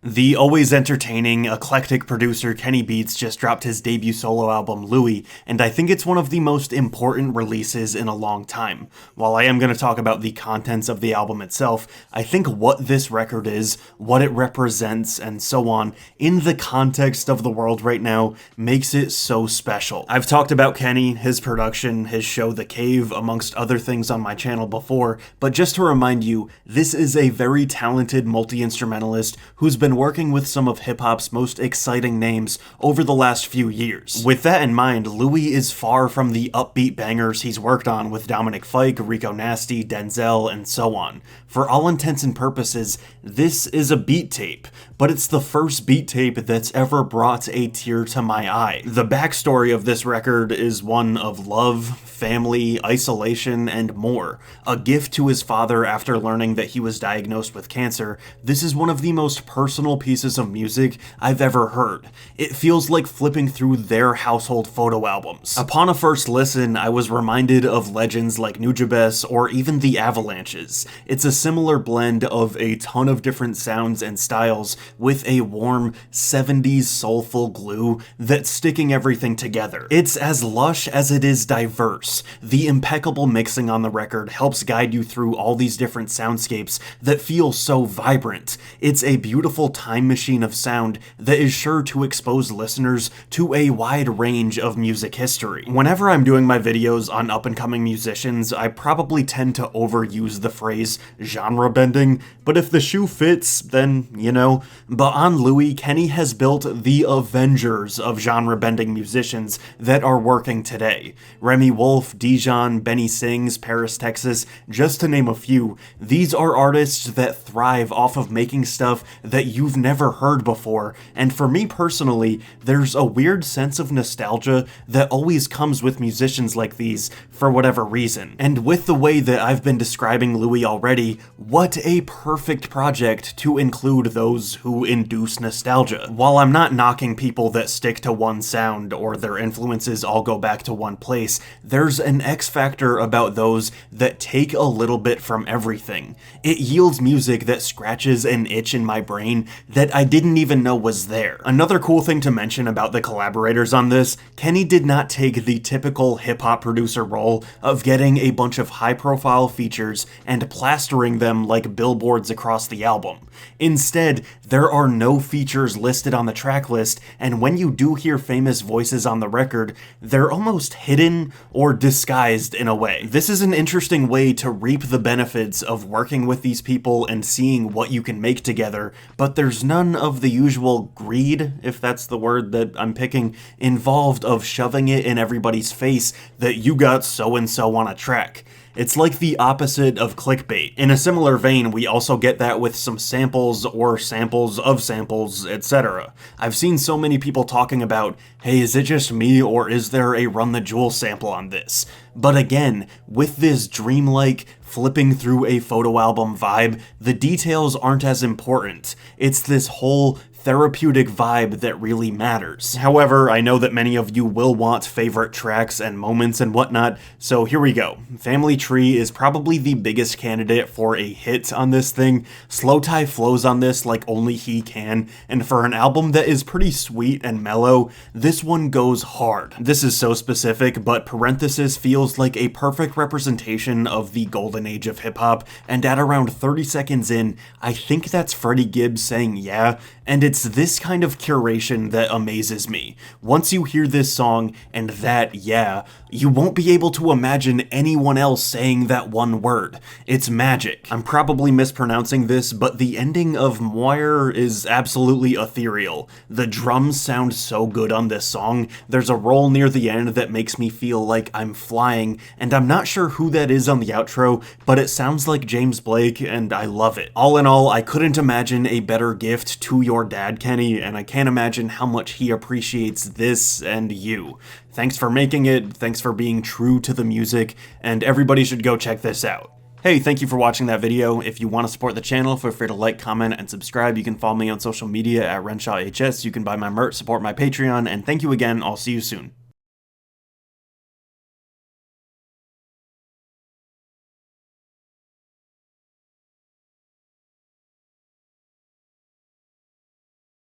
The always entertaining, eclectic producer Kenny Beats just dropped his debut solo album, Louie, and I think it's one of the most important releases in a long time. While I am going to talk about the contents of the album itself, I think what this record is, what it represents, and so on, in the context of the world right now, makes it so special. I've talked about Kenny, his production, his show The Cave, amongst other things on my channel before, but just to remind you, this is a very talented multi-instrumentalist who's been working with some of hip-hop's most exciting names over the last few years. With that in mind, Louie is far from the upbeat bangers he's worked on with Dominic, Fike, Rico Nasty, Denzel, and so on. For all intents and purposes, this is a beat tape, but it's the first beat tape that's ever brought a tear to my eye. The backstory of this record is one of love, family, isolation, and more. A gift to his father after learning that he was diagnosed with cancer, this is one of the most personal pieces of music I've ever heard. It feels like flipping through their household photo albums. Upon a first listen, I was reminded of legends like Nujabes or even the Avalanches. It's a similar blend of a ton of different sounds and styles with a warm 70s soulful glue that's sticking everything together. It's as lush as it is diverse. The impeccable mixing on the record helps guide you through all these different soundscapes that feel so vibrant. It's a beautiful time machine of sound that is sure to expose listeners to a wide range of music history. Whenever I'm doing my videos on up-and-coming musicians, I probably tend to overuse the phrase genre bending, but if the shoe fits, then, you know. But on Louie, Kenny has built the Avengers of genre-bending musicians that are working today. Remy Wolf, Dijon, Benny Sings, Paris, Texas, just to name a few. These are artists that thrive off of making stuff that you've never heard before, and for me personally, there's a weird sense of nostalgia that always comes with musicians like these, for whatever reason. And with the way that I've been describing Louie already, what a perfect project to include those who induce nostalgia. While I'm not knocking people that stick to one sound or their influences all go back to one place, there's an X factor about those that take a little bit from everything. It yields music that scratches an itch in my brain that I didn't even know was there. Another cool thing to mention about the collaborators on this, Kenny did not take the typical hip-hop producer role of getting a bunch of high-profile features and plastering them like billboards across the album. Instead, there are no features listed on the track list, and when you do hear famous voices on the record, they're almost hidden or disguised in a way. This is an interesting way to reap the benefits of working with these people and seeing what you can make together, but there's none of the usual greed, if that's the word that I'm picking, involved of shoving it in everybody's face that you got so-and-so on a track. It's like the opposite of clickbait. In a similar vein, we also get that with some samples or samples of samples, etc. I've seen so many people talking about, hey, is it just me or is there a Run the Jewels sample on this? But again, with this dreamlike, flipping through a photo album vibe, the details aren't as important. It's this whole therapeutic vibe that really matters. However, I know that many of you will want favorite tracks and moments and whatnot, so here we go. Family Tree is probably the biggest candidate for a hit on this thing. Slow Tie flows on this like only he can, and for an album that is pretty sweet and mellow, this one goes hard. This is so specific, but Parenthesis feels like a perfect representation of the golden age of hip-hop, and at around 30 seconds in, I think that's Freddie Gibbs saying yeah, and it's this kind of curation that amazes me. Once you hear this song and that yeah, you won't be able to imagine anyone else saying that one word. It's magic. I'm probably mispronouncing this, but the ending of Moire is absolutely ethereal. The drums sound so good on this song. There's a roll near the end that makes me feel like I'm flying, and I'm not sure who that is on the outro, but it sounds like James Blake, and I love it. All in all, I couldn't imagine a better gift to your dad, Kenny, and I can't imagine how much he appreciates this and you. Thanks for making it, thanks for being true to the music, and everybody should go check this out. Hey, thank you for watching that video. If you want to support the channel, feel free to like, comment, and subscribe. You can follow me on social media at RenshawHS. You can buy my merch, support my Patreon, and thank you again. I'll see you soon.